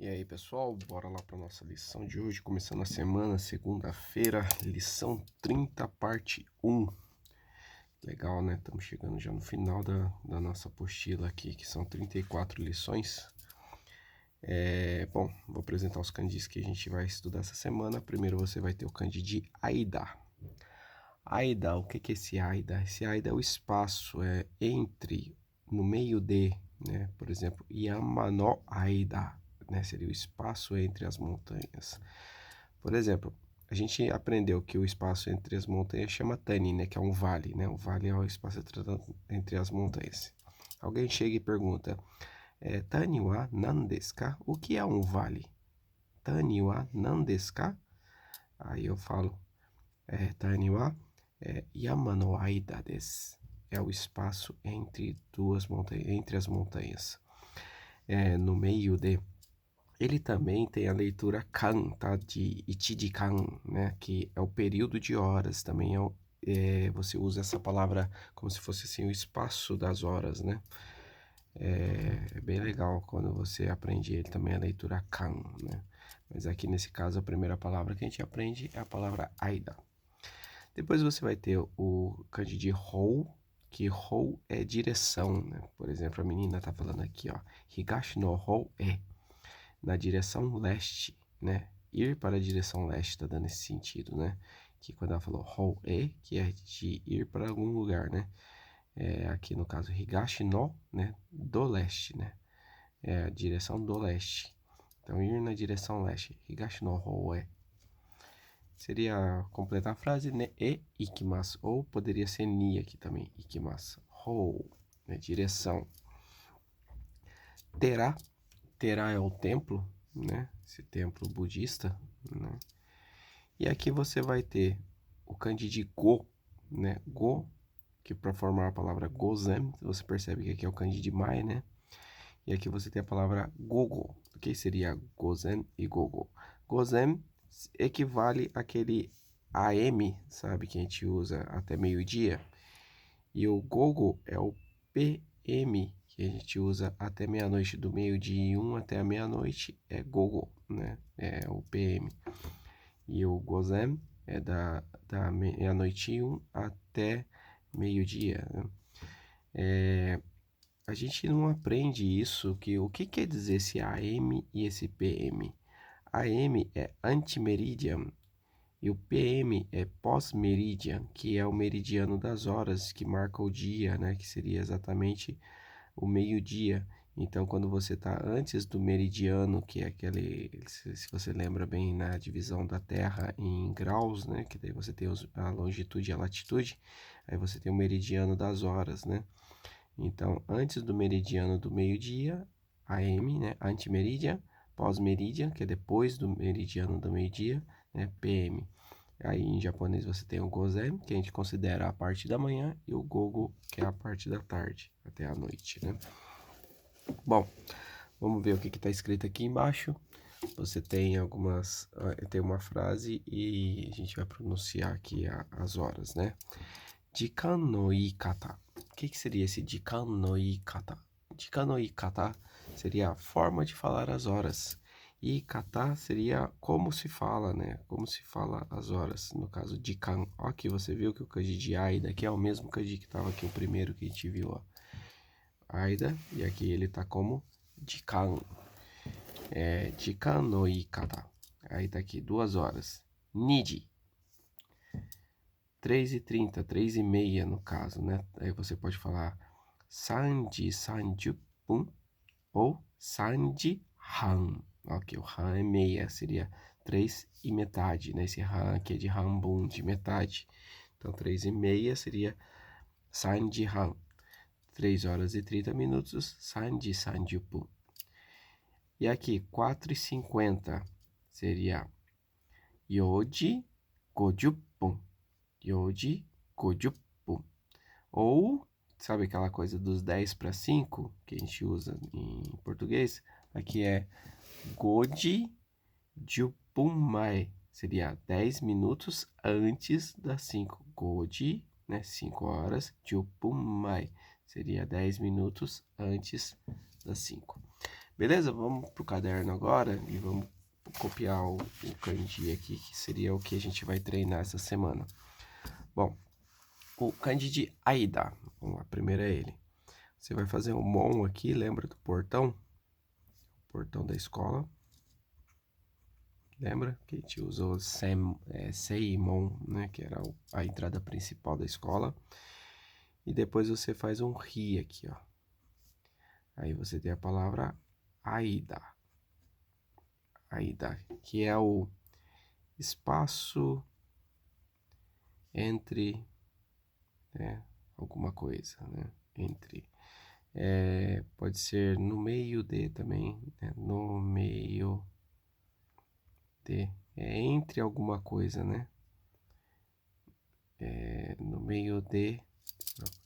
E aí, pessoal, bora lá para nossa lição de hoje, começando a semana, segunda-feira, lição 30, parte 1. Legal, né? Estamos chegando já no final da nossa apostila aqui, que são 34 lições. Bom, vou apresentar os kanjis que a gente vai estudar essa semana. Primeiro você vai ter o kanji de Aida. Aida, o que é esse Aida? Esse Aida é o espaço entre, no meio de, né? Por exemplo, Yama no Aida, né? Seria o espaço entre as montanhas. Por exemplo, a gente aprendeu que o espaço entre as montanhas chama Tani, né? Que é um vale, né? O vale é o espaço entre as montanhas. Alguém chega e pergunta, Tani wa nan desu ka? O que é um vale? Tani wa nan desu ka? Aí eu falo, Tani wa Yama no aida desu. É o espaço entre duas montanhas, entre as montanhas. No meio de. Ele também tem a leitura kan, tá? De ichijikan, né? Que é o período de horas. Também você usa essa palavra como se fosse assim o espaço das horas, né? É bem legal quando você aprende ele também a leitura kan, né? Mas aqui nesse caso a primeira palavra que a gente aprende é a palavra aida. Depois você vai ter o kanji de hou, que hou é direção, né? Por exemplo, a menina tá falando aqui, ó, higashi no hou é, na direção leste, né? Ir para a direção leste tá dando esse sentido, né? Que quando ela falou hou é, que é de ir para algum lugar, né? Aqui no caso higashi no, né? Do leste, né? É a direção do leste. Então, ir na direção leste. Higashi no hou é. Seria completar a frase, né? E ikimasu. Ou poderia ser ni aqui também. Ikimasu. Hou, né? Direção. Terá. Terá é o templo, né? Esse templo budista, né? E aqui você vai ter o kanji de go, né? Go, que para formar a palavra gozen, você percebe que aqui é o kanji de mai, né? E aqui você tem a palavra gogo, que seria gozen e gogo. Gozen equivale àquele AM, sabe, que a gente usa até meio-dia. E o gogo é o PM, que a gente usa até meia-noite, do meio-dia 1 até a meia-noite é gogo, né? É o PM. E o gozen é da meia-noite 1 até meio-dia, né? A gente não aprende isso, o que quer dizer esse AM e esse PM? AM é anti-meridian e o PM é pós-meridian, que é o meridiano das horas, que marca o dia, né? Que seria exatamente o meio-dia. Então, quando você está antes do meridiano, que é aquele, se você lembra bem, na divisão da Terra em graus, né? Que daí você tem a longitude e a latitude, aí você tem o meridiano das horas, né? Então, antes do meridiano do meio-dia, AM, né? Antimeridian, pós-meridian, que é depois do meridiano do meio-dia, né? PM. Aí em japonês você tem o gozen, que a gente considera a parte da manhã, e o gogo, que é a parte da tarde, até a noite, né? Bom, vamos ver o que está escrito aqui embaixo. Você tem tem uma frase e a gente vai pronunciar aqui as horas, né? Jikan no iikata. O que seria esse jikan no iikata? Jikan no iikata seria a forma de falar as horas. Iikata seria como se fala, né? Como se fala as horas. No caso, jikan. Ó, aqui você viu que o kanji de Aida, que é o mesmo kanji que estava aqui, o primeiro que a gente viu, ó. Aida, e aqui ele tá como jikan. Jikan no iikata. Aí tá aqui, 2 horas. Niji. 3h30, 3h30 no caso, né? Aí você pode falar sanji sanjupun ou sanji han. Ok, o han é meia, seria 3h30, né? Esse han aqui é de hanbun, de metade. Então, 3h30 seria sanji han. 3 horas e 30 minutos, sanji sanjupun. E aqui, 4h50 seria yoji gojupun. Yoji gojupun. Ou, sabe aquela coisa dos 10 para 5 que a gente usa em português? Aqui é goji jupun mai. Seria 10 minutos antes das 5. Goji, né? 5 horas. Jupun mai. Seria 10 minutos antes das 5. Beleza? Vamos pro caderno agora e vamos copiar o kanji aqui, que seria o que a gente vai treinar essa semana. Bom, o kanji de Aida, vamos lá, primeiro é ele. Você vai fazer um mon aqui, lembra do portão? Portão da escola. Lembra que a gente usou Seimon, né? Que era a entrada principal da escola. E depois você faz um ri aqui, ó. Aí você tem a palavra Aida. Aida, que é o espaço entre, né, alguma coisa, né? Entre. Pode ser no meio de também, né? No meio de. É entre alguma coisa, né? No meio de.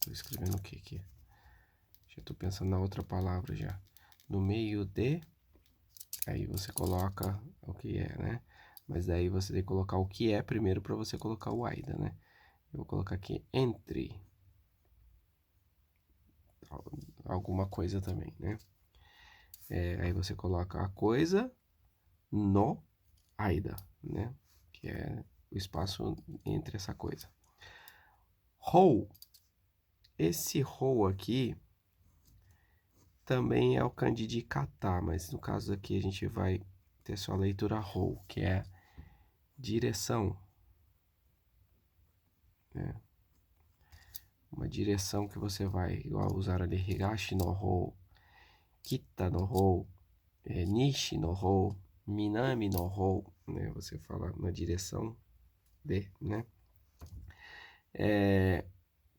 Tô escrevendo o que aqui? Já tô pensando na outra palavra já. No meio de. Aí você coloca o que é, né? Mas daí você tem que colocar o que é primeiro para você colocar o AIDA, né? Eu vou colocar aqui entre alguma coisa também, né? Aí você coloca a coisa no AIDA, né? Que é o espaço entre essa coisa. Hou. Esse hou aqui também é o kanji de kata, mas no caso aqui a gente vai ter só a leitura hou, que é direção, né? Uma direção que você vai, igual usar ali, higashi no hou, kita no hou, nishi no hou, minami no hou, né? Você fala na direção de, né?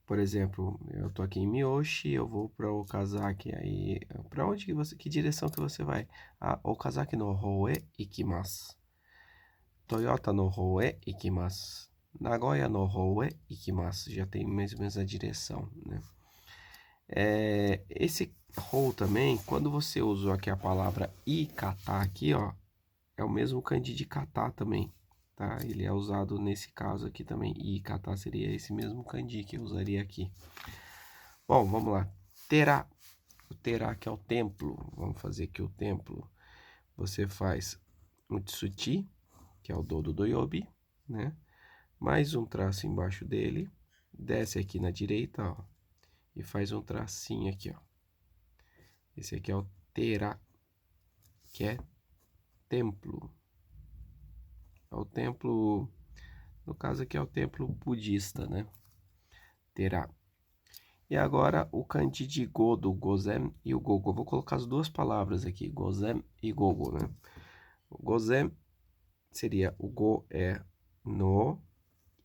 Por exemplo, eu tô aqui em Miyoshi, eu vou para Okazaki, aí para onde que direção que você vai? Okazaki no hou e ikimasu. Toyota no hou e ikimasu. Nagoya no hou e ikimasu. Já tem mais ou menos a direção, né? Esse hou também, quando você usou aqui a palavra ikata aqui, ó, é o mesmo kanji de kata também, tá? Ele é usado nesse caso aqui também. Ikata seria esse mesmo kanji que eu usaria aqui. Bom, vamos lá. Terá. O terá que é o templo. Vamos fazer aqui o templo. Você faz o tsuchi, que é o do doyobi, né? Mais um traço embaixo dele. Desce aqui na direita, ó. E faz um tracinho aqui, ó. Esse aqui é o terá, que é templo. É o templo, no caso aqui é o templo budista, né? Terá. E agora o kanji de go, do gozen e o gogo. Eu vou colocar as duas palavras aqui, gozen e gogo, né? O gozen seria o go no,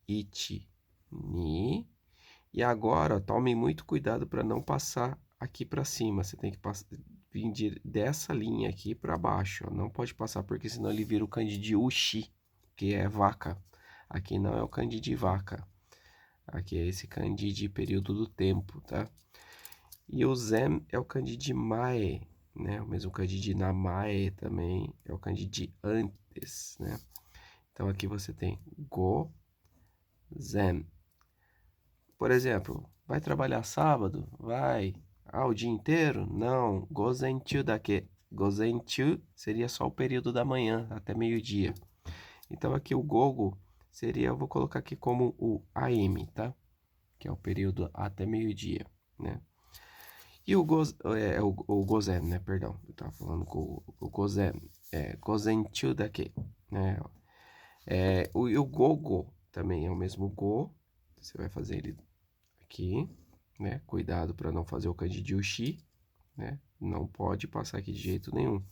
ichi, ni. E agora, tome muito cuidado para não passar aqui para cima. Você tem que vir dessa linha aqui para baixo. Ó. Não pode passar porque senão ele vira o kanji de ushi, que é vaca. Aqui não é o kanji de vaca. Aqui é esse kanji de período do tempo, tá? E o zen é o kanji de mae, né? O mesmo kanji de namae também é o kanji de antes, né? Então aqui você tem go, zen. Por exemplo, vai trabalhar sábado? Vai. O dia inteiro? Não. Gozenchu daqui. Gozenchu seria só o período da manhã, até meio-dia. Então aqui o gogo seria, eu vou colocar aqui como o AM, tá? Que é o período até meio-dia, né? E o gozen, né? Perdão, eu tava falando com o gozen. Gozenchu daqui, né? E o gogo também é o mesmo go. Você vai fazer ele aqui, né? Cuidado para não fazer o kanji de ushi, né? Não pode passar aqui de jeito nenhum.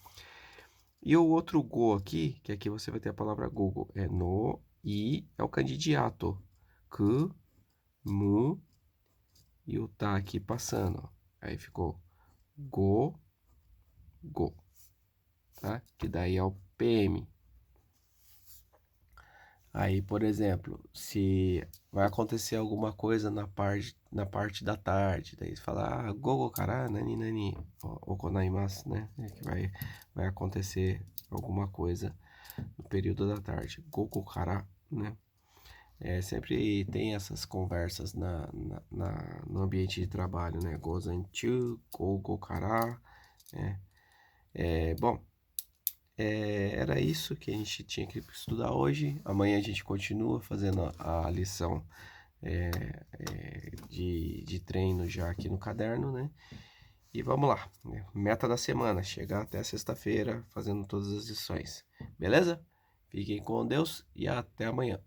E o outro go aqui, que aqui você vai ter a palavra gogo, é no, i, é o kanji de ato. Ku, mu, e o tá aqui passando, ó. Aí ficou go, go, tá? Que daí é o PM. Aí, por exemplo, se vai acontecer alguma coisa na parte da tarde, daí você fala, gogo kara, nani nani, okonaimasu, né? Que vai acontecer alguma coisa no período da tarde. Gogo kara, né? Sempre tem essas conversas no ambiente de trabalho, né? Gozanchu, gogo kara, né? Bom, era isso que a gente tinha que estudar hoje. Amanhã a gente continua fazendo a lição de treino já aqui no caderno, né? E vamos lá, né? Meta da semana, chegar até sexta-feira fazendo todas as lições, beleza? Fiquem com Deus e até amanhã.